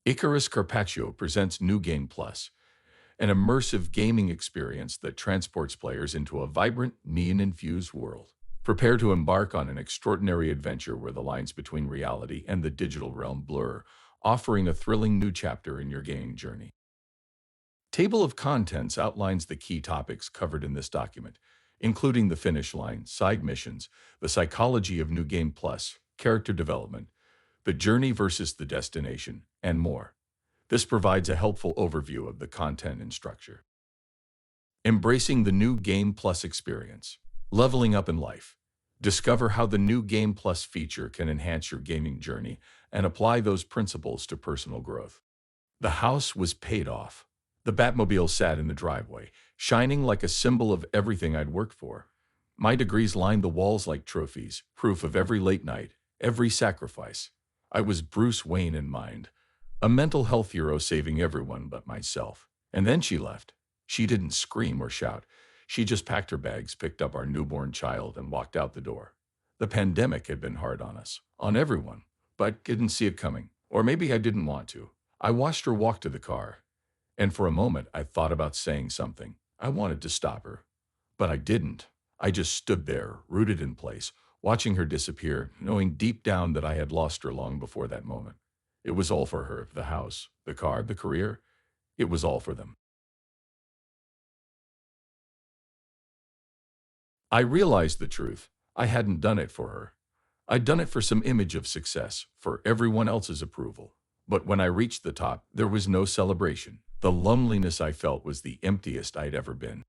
Icarus Carpaccio presents New Game Plus, an immersive gaming experience that transports players into a vibrant, neon-infused world. Prepare to embark on an extraordinary adventure where the lines between reality and the digital realm blur, offering a thrilling new chapter in your gaming journey. Table of Contents outlines the key topics covered in this document, including the finish line, side missions, the psychology of New Game Plus, character development, the journey versus the destination, and more. This provides a helpful overview of the content and structure. Embracing the New Game Plus experience. Leveling up in life. Discover how the New Game Plus feature can enhance your gaming journey and apply those principles to personal growth. The house was paid off. The Batmobile sat in the driveway, shining like a symbol of everything I'd worked for. My degrees lined the walls like trophies, proof of every late night, every sacrifice. I was Bruce Wayne in mind, a mental health hero saving everyone but myself. And then she left. She didn't scream or shout. She just packed her bags, picked up our newborn child, and walked out the door. The pandemic had been hard on us, on everyone, but didn't see it coming. Or maybe I didn't want to. I watched her walk to the car, and for a moment I thought about saying something. I wanted to stop her, but I didn't. I just stood there, rooted in place, watching her disappear, knowing deep down that I had lost her long before that moment. It was all for her, the house, the car, the career. It was all for them. I realized the truth. I hadn't done it for her. I'd done it for some image of success, for everyone else's approval. But when I reached the top, there was no celebration. The loneliness I felt was the emptiest I'd ever been.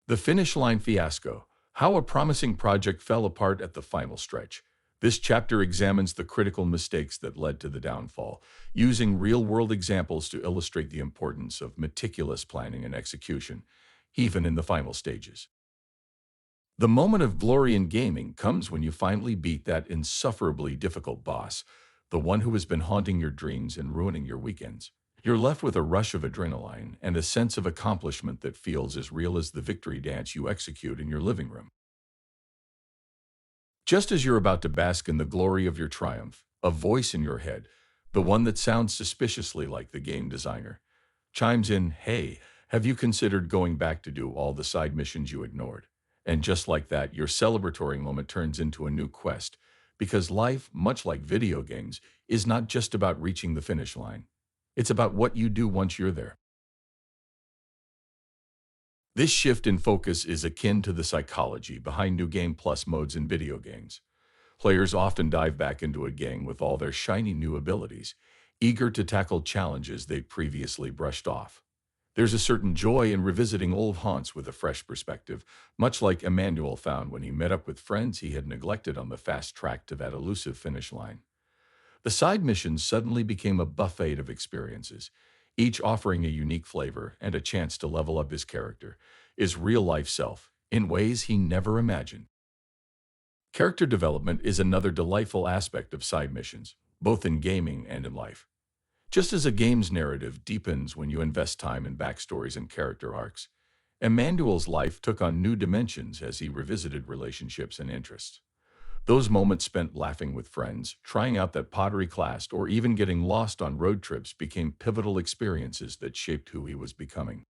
The finish line fiasco. How a promising project fell apart at the final stretch. This chapter examines the critical mistakes that led to the downfall, using real-world examples to illustrate the importance of meticulous planning and execution, even in the final stages. The moment of glory in gaming comes when you finally beat that insufferably difficult boss, the one who has been haunting your dreams and ruining your weekends. You're left with a rush of adrenaline and a sense of accomplishment that feels as real as the victory dance you execute in your living room. Just as you're about to bask in the glory of your triumph, a voice in your head, the one that sounds suspiciously like the game designer, chimes in, "Hey, have you considered going back to do all the side missions you ignored?" And just like that, your celebratory moment turns into a new quest, because life, much like video games, is not just about reaching the finish line. It's about what you do once you're there. This shift in focus is akin to the psychology behind New Game Plus modes in video games. Players often dive back into a game with all their shiny new abilities, eager to tackle challenges they'd previously brushed off. There's a certain joy in revisiting old haunts with a fresh perspective, much like Emmanuel found when he met up with friends he had neglected on the fast track to that elusive finish line. The side missions suddenly became a buffet of experiences, each offering a unique flavor and a chance to level up his character, his real-life self, in ways he never imagined. Character development is another delightful aspect of side missions, both in gaming and in life. Just as a game's narrative deepens when you invest time in backstories and character arcs, Emmanuel's life took on new dimensions as he revisited relationships and interests. Those moments spent laughing with friends, trying out that pottery class, or even getting lost on road trips became pivotal experiences that shaped who he was becoming.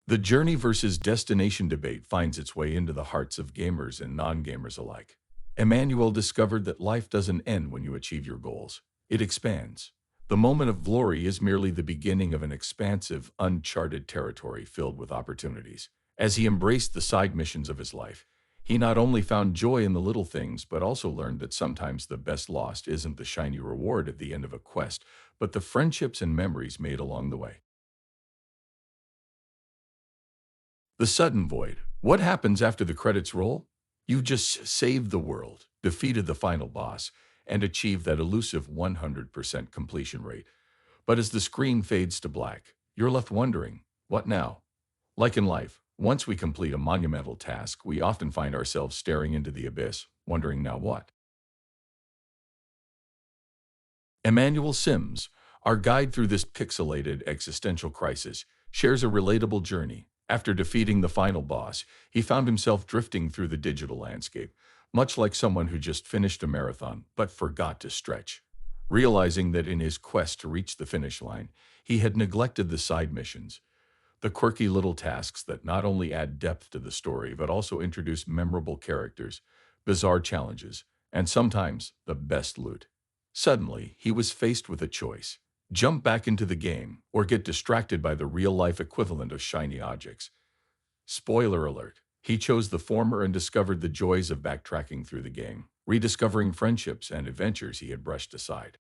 The journey versus destination debate finds its way into the hearts of gamers and non-gamers alike. Emmanuel discovered that life doesn't end when you achieve your goals. It expands. The moment of glory is merely the beginning of an expansive, uncharted territory filled with opportunities. As he embraced the side missions of his life, he not only found joy in the little things, but also learned that sometimes the best lost isn't the shiny reward at the end of a quest, but the friendships and memories made along the way. The sudden void. What happens after the credits roll? You just saved the world, defeated the final boss, and achieved that elusive 100% completion rate. But as the screen fades to black, you're left wondering, what now? Like in life, once we complete a monumental task, we often find ourselves staring into the abyss, wondering now what? Emmanuel Simms, our guide through this pixelated existential crisis, shares a relatable journey. After defeating the final boss, he found himself drifting through the digital landscape, much like someone who just finished a marathon but forgot to stretch. realizing that in his quest to reach the finish line, he had neglected the side missions, the quirky little tasks that not only add depth to the story but also introduce memorable characters, bizarre challenges, and sometimes the best loot. Suddenly, he was faced with a choice: jump back into the game or get distracted by the real-life equivalent of shiny objects. Spoiler alert, he chose the former and discovered the joys of backtracking through the game, rediscovering friendships and adventures he had brushed aside.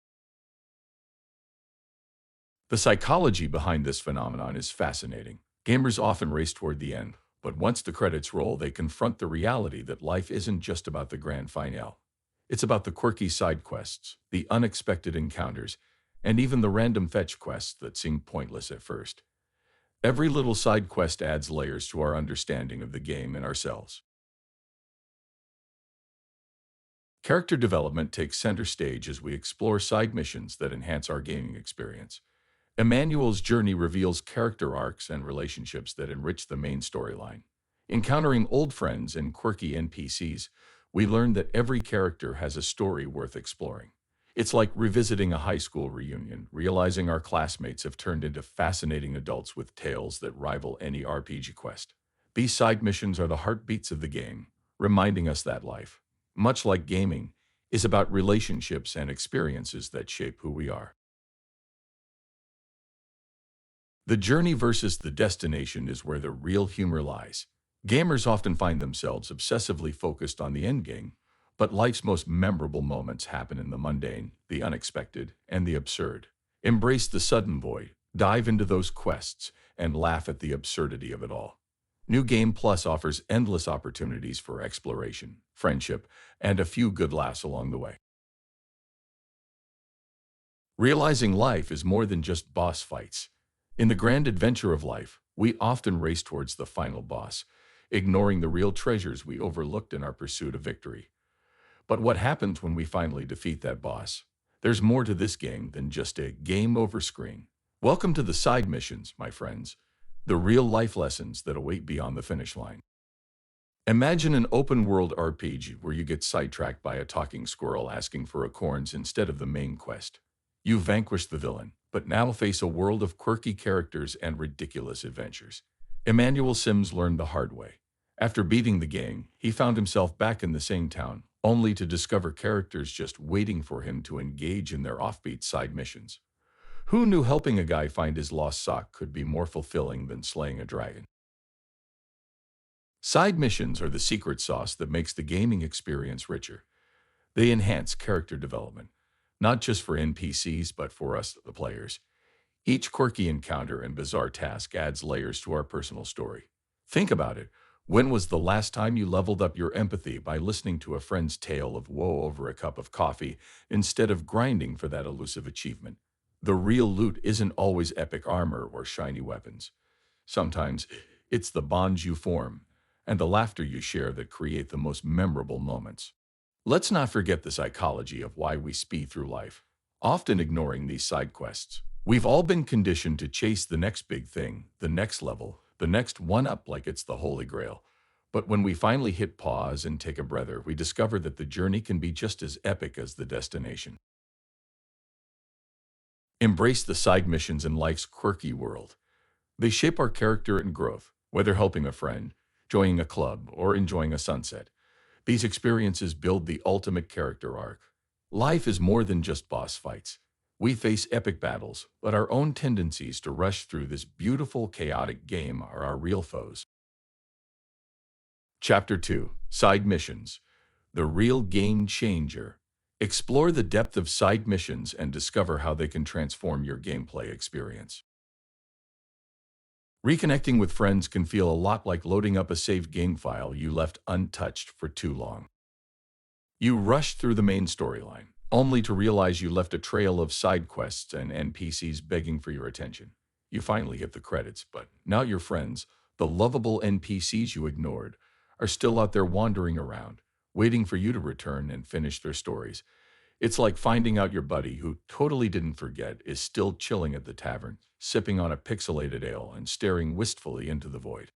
The psychology behind this phenomenon is fascinating. Gamers often race toward the end, but once the credits roll, they confront the reality that life isn't just about the grand finale. It's about the quirky side quests, the unexpected encounters, and even the random fetch quests that seem pointless at first. Every little side quest adds layers to our understanding of the game and ourselves. Character development takes center stage as we explore side missions that enhance our gaming experience. Emmanuel's journey reveals character arcs and relationships that enrich the main storyline. Encountering old friends and quirky NPCs, we learn that every character has a story worth exploring. It's like revisiting a high school reunion, realizing our classmates have turned into fascinating adults with tales that rival any RPG quest. These side missions are the heartbeats of the game, reminding us that life, much like gaming, is about relationships and experiences that shape who we are. The journey versus the destination is where the real humor lies. Gamers often find themselves obsessively focused on the end game, but life's most memorable moments happen in the mundane, the unexpected, and the absurd. Embrace the sudden void, dive into those quests, and laugh at the absurdity of it all. New Game Plus offers endless opportunities for exploration, friendship, and a few good laughs along the way. Realizing life is more than just boss fights. In the grand adventure of life, we often race towards the final boss, ignoring the real treasures we overlooked in our pursuit of victory. But what happens when we finally defeat that boss? There's more to this game than just a game over screen. Welcome to the side missions, my friends, the real life lessons that await beyond the finish line. Imagine an open world RPG where you get sidetracked by a talking squirrel asking for acorns instead of the main quest. You vanquished the villain, but now face a world of quirky characters and ridiculous adventures. Emmanuel Simms learned the hard way. After beating the gang, he found himself back in the same town, only to discover characters just waiting for him to engage in their offbeat side missions. Who knew helping a guy find his lost sock could be more fulfilling than slaying a dragon? Side missions are the secret sauce that makes the gaming experience richer. They enhance character development, not just for NPCs but for us, the players. Each quirky encounter and bizarre task adds layers to our personal story. Think about it. When was the last time you leveled up your empathy by listening to a friend's tale of woe over a cup of coffee instead of grinding for that elusive achievement? The real loot isn't always epic armor or shiny weapons. Sometimes it's the bonds you form and the laughter you share that create the most memorable moments. Let's not forget the psychology of why we speed through life, often ignoring these side quests. We've all been conditioned to chase the next big thing, the next level, the next one-up like it's the Holy Grail. But when we finally hit pause and take a breather, we discover that the journey can be just as epic as the destination. Embrace the side missions in life's quirky world. They shape our character and growth, whether helping a friend, joining a club, or enjoying a sunset. These experiences build the ultimate character arc. Life is more than just boss fights. We face epic battles, but our own tendencies to rush through this beautiful, chaotic game are our real foes. Chapter 2: Side Missions. The Real Game Changer. Explore the depth of side missions and discover how they can transform your gameplay experience. Reconnecting with friends can feel a lot like loading up a saved game file you left untouched for too long. You rush through the main storyline, only to realize you left a trail of side quests and NPCs begging for your attention. You finally hit the credits, but now your friends, the lovable NPCs you ignored, are still out there wandering around, waiting for you to return and finish their stories. It's like finding out your buddy, who totally didn't forget, is still chilling at the tavern, sipping on a pixelated ale and staring wistfully into the void.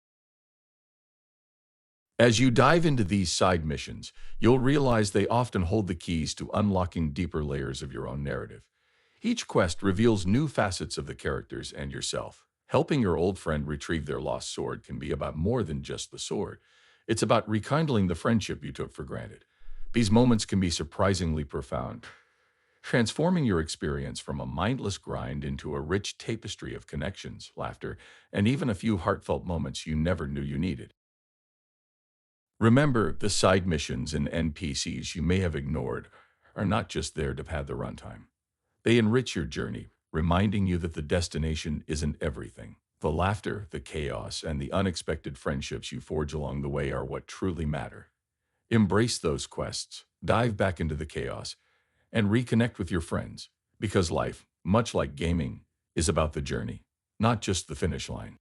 As you dive into these side missions, you'll realize they often hold the keys to unlocking deeper layers of your own narrative. Each quest reveals new facets of the characters and yourself. Helping your old friend retrieve their lost sword can be about more than just the sword. It's about rekindling the friendship you took for granted. These moments can be surprisingly profound, transforming your experience from a mindless grind into a rich tapestry of connections, laughter, and even a few heartfelt moments you never knew you needed. Remember, the side missions and NPCs you may have ignored are not just there to pad the runtime. They enrich your journey, reminding you that the destination isn't everything. The laughter, the chaos, and the unexpected friendships you forge along the way are what truly matter. Embrace those quests, dive back into the chaos, and reconnect with your friends, because life, much like gaming, is about the journey, not just the finish line.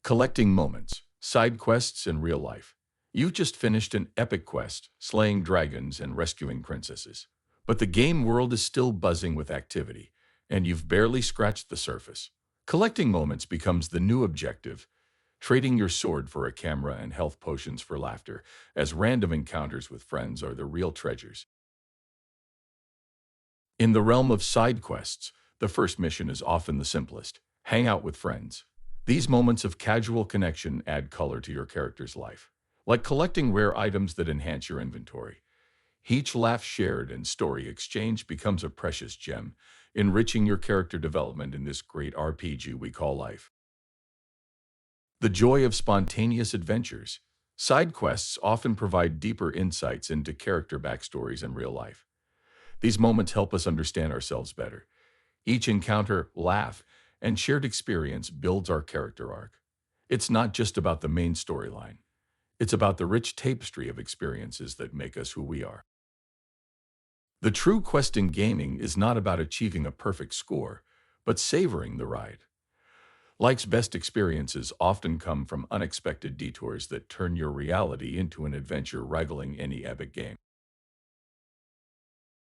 Collecting moments, side quests in real life. You just finished an epic quest, slaying dragons and rescuing princesses. But the game world is still buzzing with activity, and you've barely scratched the surface. Collecting moments becomes the new objective, trading your sword for a camera and health potions for laughter, as random encounters with friends are the real treasures. In the realm of side quests, the first mission is often the simplest. Hang out with friends. These moments of casual connection add color to your character's life, like collecting rare items that enhance your inventory. Each laugh shared and story exchanged becomes a precious gem, enriching your character development in this great RPG we call life. The joy of spontaneous adventures. Side quests often provide deeper insights into character backstories in real life. These moments help us understand ourselves better. Each encounter, laugh, and shared experience builds our character arc. It's not just about the main storyline. It's about the rich tapestry of experiences that make us who we are. The true quest in gaming is not about achieving a perfect score, but savoring the ride. Life's best experiences often come from unexpected detours that turn your reality into an adventure rivaling any epic game.